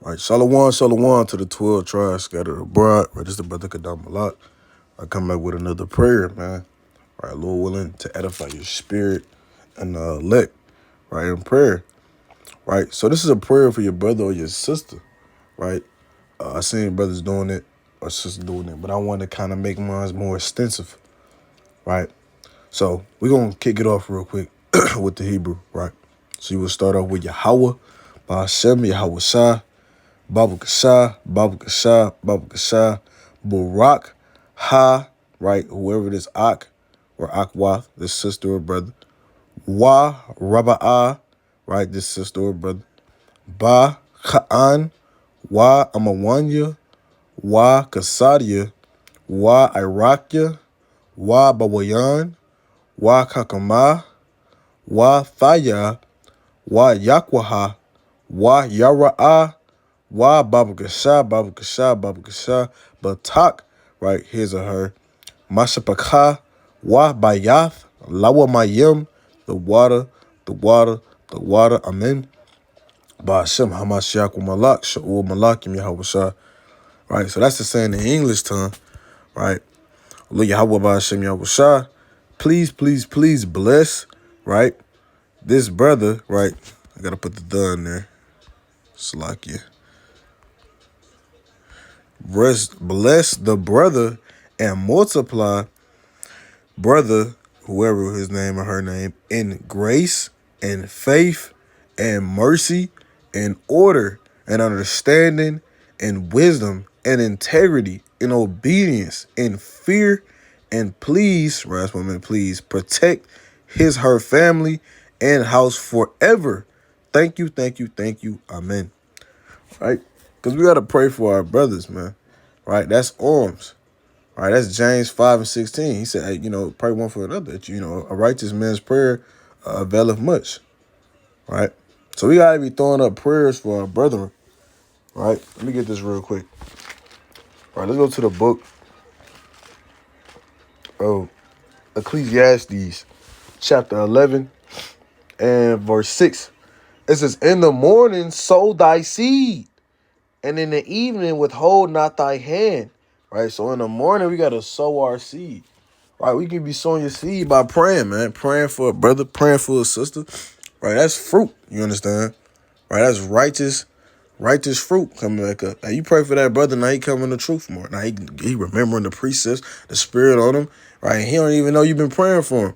Right, shalom to the 12 tribes scattered abroad. Right, this is the brother Kadam Malak. I come back with another prayer, man. Right, Lord willing, to edify your spirit and elect, right, in prayer. Right, so this is a prayer for your brother or your sister, right? I seen brothers doing it or sisters doing it, but I want to kind of make mine more extensive, right? So we're going to kick it off real quick with the Hebrew, right? So you will start off with Yahweh, Ba'ashem, Yahweh Shah, Babu Kasha, Babu Kasha, Babu Kasha, Barak, Ha, right? Whoever it is, Ak, or Akwath, this sister or brother. Wa, Raba'ah, right? This sister or brother. Ba, Ka'an, Wa, Amawanya, Wa, Kasadia, Wa, Irakia, Wa, Bawayan, Wa, Kakama, Wa, Thaya, Wa, Yakwaha, Wa, Yara'ah, Wa Baba Gasha, Baba Gasha, Baba Gasha, Batak, right, his or her. Mashapaka, Wa Bayath, Lawa Mayim, the water, the water, the water, Amen. Ba'ashem Hamashiach Malak, Sha'ul Malakim Yahweh. Right, so that's the saying in English tongue, right? Look, Yahweh Ba'ashem Yahweh. Please, please, please bless, right? This brother, right? I gotta put the done there. Salakia. Bless the brother and multiply brother, whoever his name or her name, in grace and faith and mercy and order and understanding and wisdom and integrity and obedience and fear and please, right, woman, please protect her family and house forever. Thank you, thank you, thank you. Amen. Right? Because we got to pray for our brothers, man. Right? That's arms. Right? That's James 5:16. He said, hey, pray one for another. A righteous man's prayer availeth much. Right? So we got to be throwing up prayers for our brethren. Right? Let me get this real quick. All right, let's go to the book of Ecclesiastes, chapter 11 and verse 6. It says, in the morning sow thy seed, and in the evening withhold not thy hand. Right? So in the morning, we got to sow our seed. Right? We can be sowing your seed by praying, man. Praying for a brother, praying for a sister. Right? That's fruit. You understand? Right? That's righteous fruit coming back up. Now, you pray for that brother, now he coming to truth more. Now, he remembering the precepts, the spirit on him. Right? He don't even know you've been praying for him.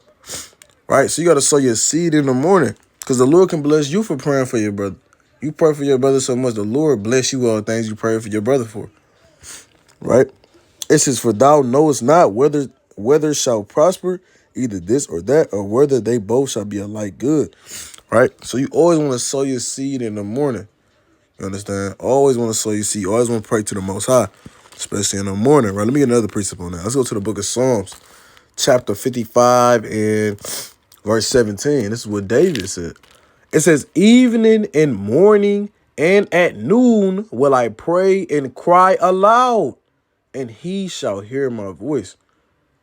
Right? So you got to sow your seed in the morning, because the Lord can bless you for praying for your brother. You pray for your brother so much, the Lord bless you all the things you pray for your brother for. Right? It says, for thou knowest not whether shall prosper, either this or that, or whether they both shall be alike good. Right? So you always want to sow your seed in the morning. You understand? Always want to sow your seed. Always want to pray to the Most High, especially in the morning. Right? Let me get another precept on that. Let's go to the book of Psalms, chapter 55 and verse 17. This is what David said. It says, evening and morning and at noon will I pray and cry aloud, and he shall hear my voice.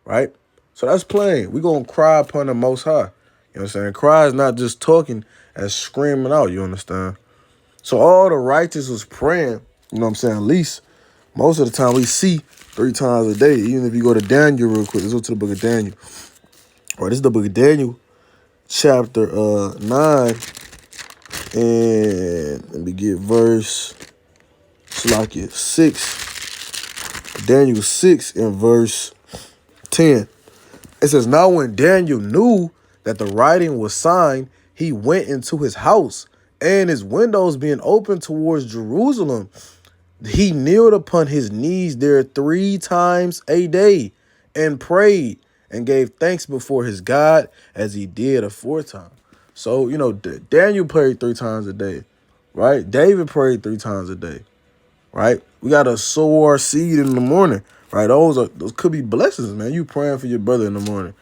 Right? So that's plain. We're going to cry upon the Most High. You know what I'm saying? Cry is not just talking and screaming out. You understand? So all the righteous was praying, you know what I'm saying? At least most of the time we see 3 times a day. Even if you go to Daniel real quick, let's go to the book of Daniel. All right, this is the book of Daniel, chapter 9. And let me get verse, it's like it, 6. Daniel 6 and verse 10. It says, now when Daniel knew that the writing was signed, he went into his house, and his windows being open towards Jerusalem, he kneeled upon his knees there 3 times a day and prayed and gave thanks before his God as he did aforetime. So, Daniel prayed 3 times a day, right? David prayed 3 times a day, right? We got to sow our seed in the morning, right? Those could be blessings, man. You praying for your brother in the morning,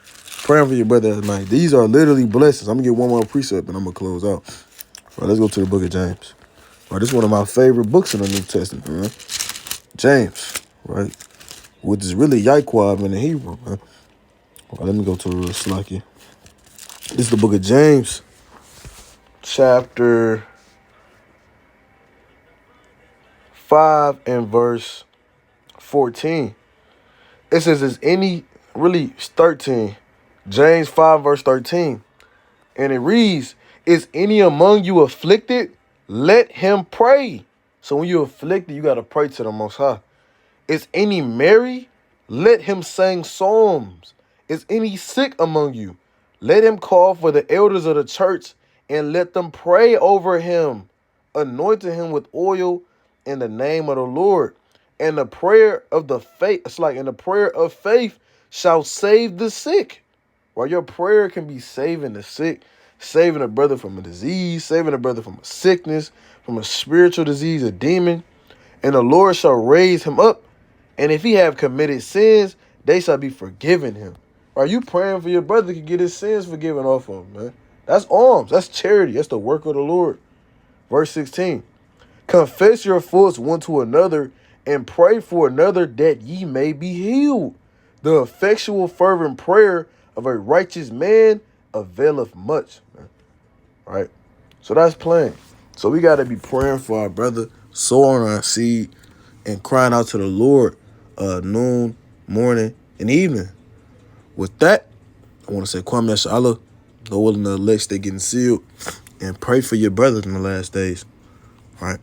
praying for your brother at night. These are literally blessings. I'm going to get one more precept and I'm going to close out. All right, let's go to the book of James. All right, this is one of my favorite books in the New Testament, man. James, right? Which is really Yaquab in the Hebrew, man. All right, let me go to the Slacky. This is the book of James, chapter 5 and verse 14. It says, is any, really, it's 13. James 5 verse 13. And it reads, is any among you afflicted? Let him pray. So when you're afflicted, you got to pray to the Most High. Is any merry? Let him sing psalms. Is any sick among you? Let him call for the elders of the church and let them pray over him, anointing him with oil in the name of the Lord. And the prayer of the faith, it's like, and the prayer of faith shall save the sick. While your prayer can be saving the sick, saving a brother from a disease, saving a brother from a sickness, from a spiritual disease, a demon, and the Lord shall raise him up. And if he have committed sins, they shall be forgiven him. Are you praying for your brother to get his sins forgiven off of him, man? That's alms. That's charity. That's the work of the Lord. Verse 16. Confess your faults one to another and pray for another that ye may be healed. The effectual fervent prayer of a righteous man availeth much. Man. All right? So that's plain. So we got to be praying for our brother, sowing our seed, and crying out to the Lord noon, morning, and evening. With that, I want to say, Kwame Yashala, Lord willing, the elect stay getting sealed, and pray for your brothers in the last days. All right?